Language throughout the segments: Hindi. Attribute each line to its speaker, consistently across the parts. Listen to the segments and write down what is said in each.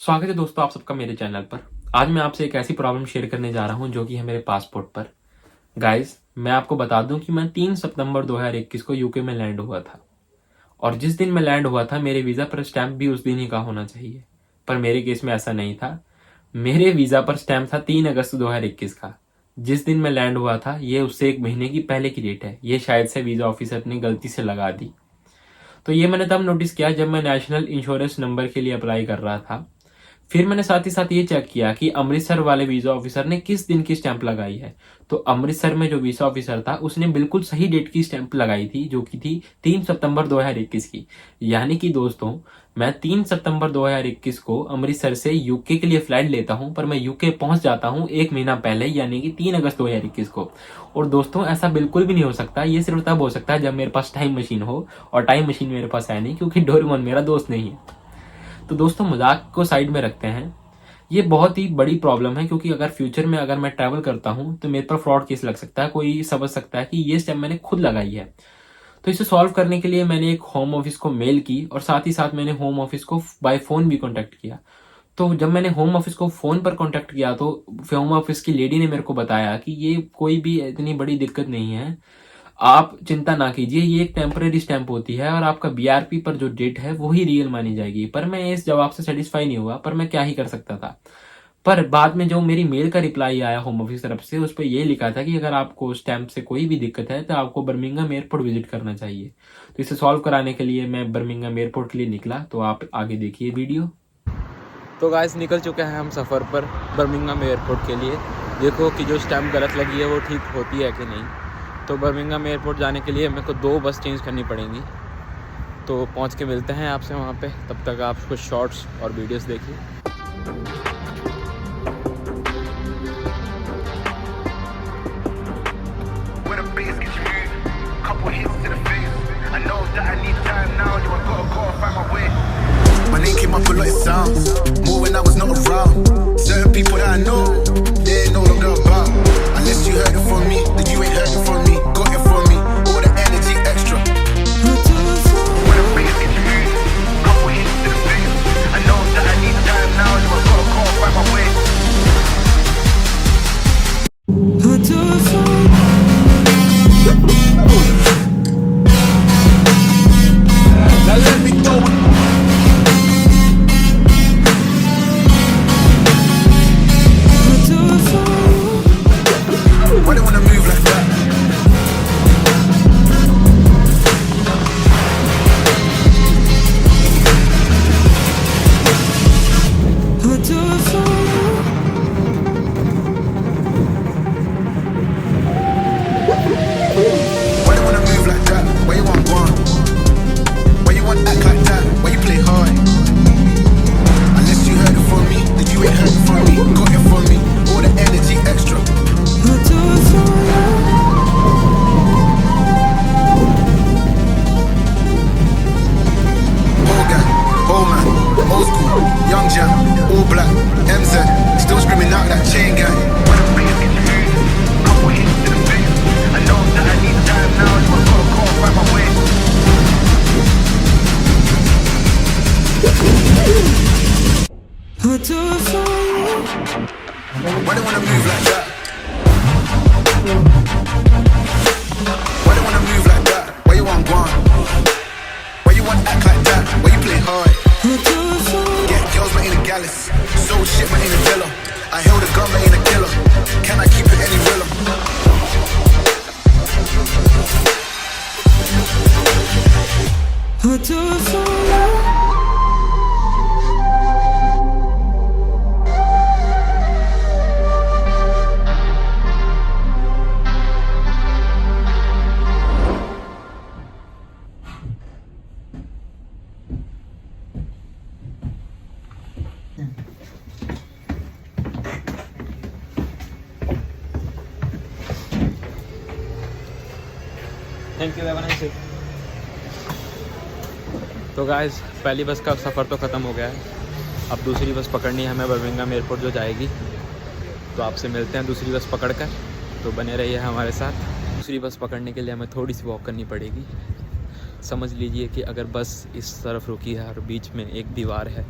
Speaker 1: स्वागत है दोस्तों आप सबका मेरे चैनल पर। आज मैं आपसे एक ऐसी प्रॉब्लम शेयर करने जा रहा हूं जो कि है मेरे पासपोर्ट पर। गाइस, मैं आपको बता दूं कि मैं 3 सितंबर 2021 को यूके में लैंड हुआ था और जिस दिन मैं लैंड हुआ था मेरे वीज़ा पर स्टैंप भी उस दिन ही का होना चाहिए, पर मेरे केस में ऐसा नहीं था। मेरे वीज़ा पर स्टैंप था 3 अगस्त 2021 का। जिस दिन मैं लैंड हुआ था ये उससे 1 महीने की पहले की डेट है। ये शायद से वीज़ा ऑफिसर ने गलती से लगा दी। तो ये मैंने तब नोटिस किया जब मैं नेशनल इंश्योरेंस नंबर के लिए अप्लाई कर रहा था। फिर मैंने साथ ही साथ ये चेक किया कि अमृतसर वाले वीजा ऑफिसर ने किस दिन की स्टैंप लगाई है। तो अमृतसर में जो वीजा ऑफिसर था उसने बिल्कुल सही डेट की स्टैंप लगाई थी, जो कि थी 3 सितंबर 2021 की। यानी कि दोस्तों, मैं 3 सितंबर 2021 को अमृतसर से यूके के लिए फ्लाइट लेता हूं, पर मैं यूके पहुंच जाता हूं 1 महीना पहले, यानी कि 3 अगस्त 2021 को। और दोस्तों, ऐसा बिल्कुल भी नहीं हो सकता। ये सिर्फ तब हो सकता है जब मेरे पास टाइम मशीन हो, और टाइम मशीन मेरे पास है नहीं, क्योंकि डोरेमोन मेरा दोस्त नहीं है। तो दोस्तों, मजाक को साइड में रखते हैं। ये बहुत ही बड़ी प्रॉब्लम है, क्योंकि अगर फ्यूचर में अगर मैं ट्रैवल करता हूं तो मेरे पर फ्रॉड केस लग सकता है। कोई समझ सकता है कि ये स्टेप मैंने खुद लगाई है। तो इसे सॉल्व करने के लिए मैंने एक होम ऑफिस को मेल की और साथ ही साथ मैंने होम ऑफिस को बाय फोन भी कॉन्टेक्ट किया। तो जब मैंने होम ऑफिस को फोन पर कॉन्टेक्ट किया तो होम ऑफिस की लेडी ने मेरे को बताया कि ये कोई भी इतनी बड़ी दिक्कत नहीं है, आप चिंता ना कीजिए, ये एक टेम्परेरी स्टैंप होती है और आपका बीआरपी पर जो डेट है वो ही रियल मानी जाएगी। पर मैं इस जवाब से सेटिस्फाई नहीं हुआ, पर मैं क्या ही कर सकता था। पर बाद में जो मेरी मेल का रिप्लाई आया होम ऑफिस तरफ से, उस पर यह लिखा था कि अगर आपको स्टैंप से कोई भी दिक्कत है तो आपको बर्मिंघम एयरपोर्ट विजिट करना चाहिए। तो इसे सॉल्व कराने के लिए मैं बर्मिंघम एयरपोर्ट के लिए निकला। तो आप आगे देखिए वीडियो। तो गाइस, निकल चुके हैं हम सफ़र पर बर्मिंघम एयरपोर्ट के लिए। देखो कि जो स्टैंप गलत लगी है वो ठीक होती है कि नहीं। तो बर्मिंघम एयरपोर्ट जाने के लिए मेरे को 2 बस चेंज करनी पड़ेंगी। तो पहुंच के मिलते हैं आपसे वहां पे। तब तक आप कुछ शॉर्ट्स और वीडियोस देखिए। Thank you. तो गाइस, पहली बस का सफ़र तो ख़त्म हो गया है। अब दूसरी बस पकड़नी है हमें बर्मिंघम एयरपोर्ट जो जाएगी। तो आपसे मिलते हैं दूसरी बस पकड़कर। तो बने रहिए हमारे साथ। दूसरी बस पकड़ने के लिए हमें थोड़ी सी वॉक करनी पड़ेगी समझ लीजिए कि अगर बस इस तरफ रुकी है और बीच में एक दीवार है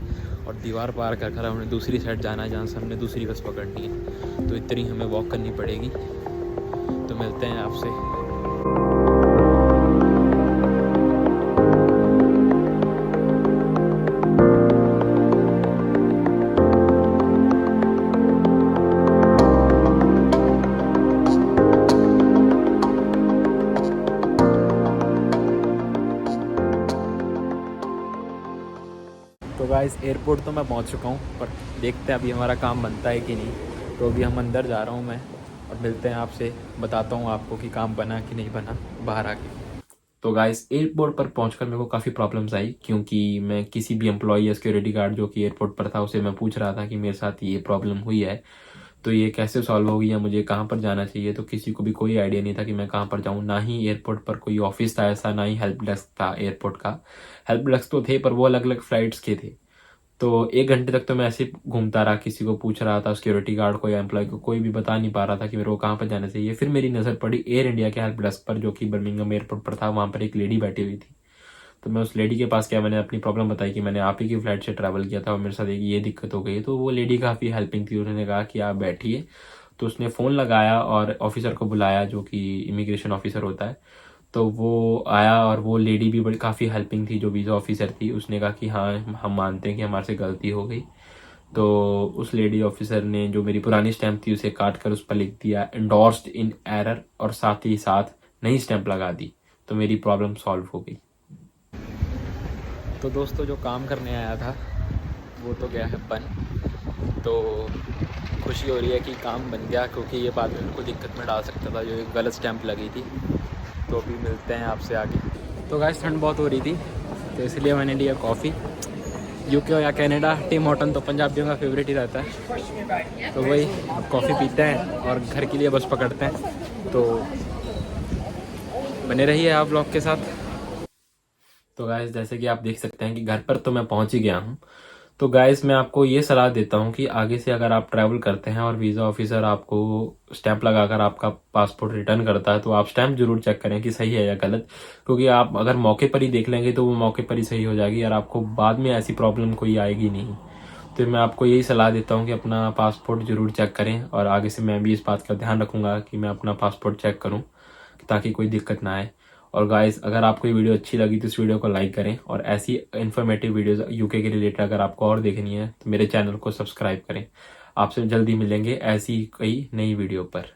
Speaker 1: और दीवार पार कर कर हमने दूसरी साइड जाना है जहाँ से हमने दूसरी बस पकड़नी है, तो इतनी हमें वॉक करनी पड़ेगी। तो मिलते हैं आपसे। तो गाइस एयरपोर्ट तो मैं पहुंच चुका हूं, पर देखते हैं अभी हमारा काम बनता है कि नहीं। तो अभी हम अंदर जा रहा हूं मैं, और मिलते हैं आपसे, बताता हूं आपको कि काम बना कि नहीं बना बाहर आके। तो गाइस एयरपोर्ट पर पहुंचकर मेरे को काफ़ी प्रॉब्लम्स आई, क्योंकि मैं किसी भी एम्प्लॉय या सिक्योरिटी गार्ड जो कि एयरपोर्ट पर था उसे मैं पूछ रहा था कि मेरे साथ ये प्रॉब्लम हुई है, तो ये कैसे सॉल्व होगी या मुझे कहाँ पर जाना चाहिए। तो किसी को भी कोई आइडिया नहीं था कि मैं कहाँ पर जाऊँ। ना ही एयरपोर्ट पर कोई ऑफिस था ऐसा, ना ही हेल्प डेस्क था एयरपोर्ट का। हेल्प डेस्क तो थे पर वो अलग अलग फ्लाइट्स के थे। तो 1 घंटे तक तो मैं ऐसे ही घूमता रहा, किसी को पूछ रहा था, सिक्योरिटी गार्ड को या एम्प्लॉय को, कोई भी बता नहीं पा रहा था कि मेरे को कहाँ पर जाना चाहिए। फिर मेरी नज़र पड़ी एयर इंडिया के हेल्प डेस्क पर, जो कि बर्मिंघम एयरपोर्ट पर था। वहाँ पर एक लेडी बैठी हुई थी। तो मैं उस लेडी के पास गया, मैंने अपनी प्रॉब्लम बताई कि मैंने आप ही की फ्लाइट से ट्रैवल किया था और मेरे साथ एक ये दिक्कत हो गई। तो वो लेडी काफ़ी हेल्पिंग थी, उन्होंने कहा कि आप बैठिए। तो उसने फ़ोन लगाया और ऑफिसर को बुलाया, जो कि इमिग्रेशन ऑफिसर होता है। तो वो आया और वो लेडी भी बड़ी काफ़ी हेल्पिंग थी, जो वीज़ा ऑफिसर थी। उसने कहा कि हाँ हम मानते हैं कि हमारे से गलती हो गई। तो उस लेडी ऑफिसर ने जो मेरी पुरानी स्टैंप थी उसे काट कर उस पर लिख दिया एंडोर्स्ड इन एरर, और साथ ही साथ नई स्टैंप लगा दी। तो मेरी प्रॉब्लम सॉल्व हो गई। तो दोस्तों जो काम करने आया था वो तो गया है बन। तो खुशी हो रही है कि काम बन गया, क्योंकि ये बाद में मेरे को दिक्कत में डाल सकता था, जो एक गलत स्टैंप लगी थी। तो अभी मिलते हैं आपसे आगे। तो गाइस ठंड बहुत हो रही थी, तो इसलिए मैंने लिया कॉफ़ी। यूके या कनाडा, टिम हॉर्टन तो पंजाबियों का फेवरेट ही रहता है। तो वही अब कॉफ़ी पीते हैं और घर के लिए बस पकड़ते हैं। तो बने रहिए आप ब्लॉग के साथ। तो गाइस जैसे कि आप देख सकते हैं कि घर पर तो मैं पहुंच ही गया हूं। तो गाइस मैं आपको ये सलाह देता हूं कि आगे से अगर आप ट्रैवल करते हैं और वीज़ा ऑफिसर आपको स्टैंप लगाकर आपका पासपोर्ट रिटर्न करता है, तो आप स्टैंप जरूर चेक करें कि सही है या गलत। क्योंकि आप अगर मौके पर ही देख लेंगे तो वो मौके पर ही सही हो जाएगी और आपको बाद में ऐसी प्रॉब्लम कोई आएगी नहीं। तो मैं आपको यही सलाह देता हूँ कि अपना पासपोर्ट जरूर चेक करें, और आगे से मैं भी इस बात का ध्यान रखूंगा कि मैं अपना पासपोर्ट चेक करूँ, ताकि कोई दिक्कत ना आए। और गाइस अगर आपको ये वीडियो अच्छी लगी तो इस वीडियो को लाइक करें, और ऐसी इन्फॉर्मेटिव वीडियोस यूके के रिलेटेड अगर आपको और देखनी है तो मेरे चैनल को सब्सक्राइब करें। आपसे जल्दी मिलेंगे ऐसी कई नई वीडियो पर।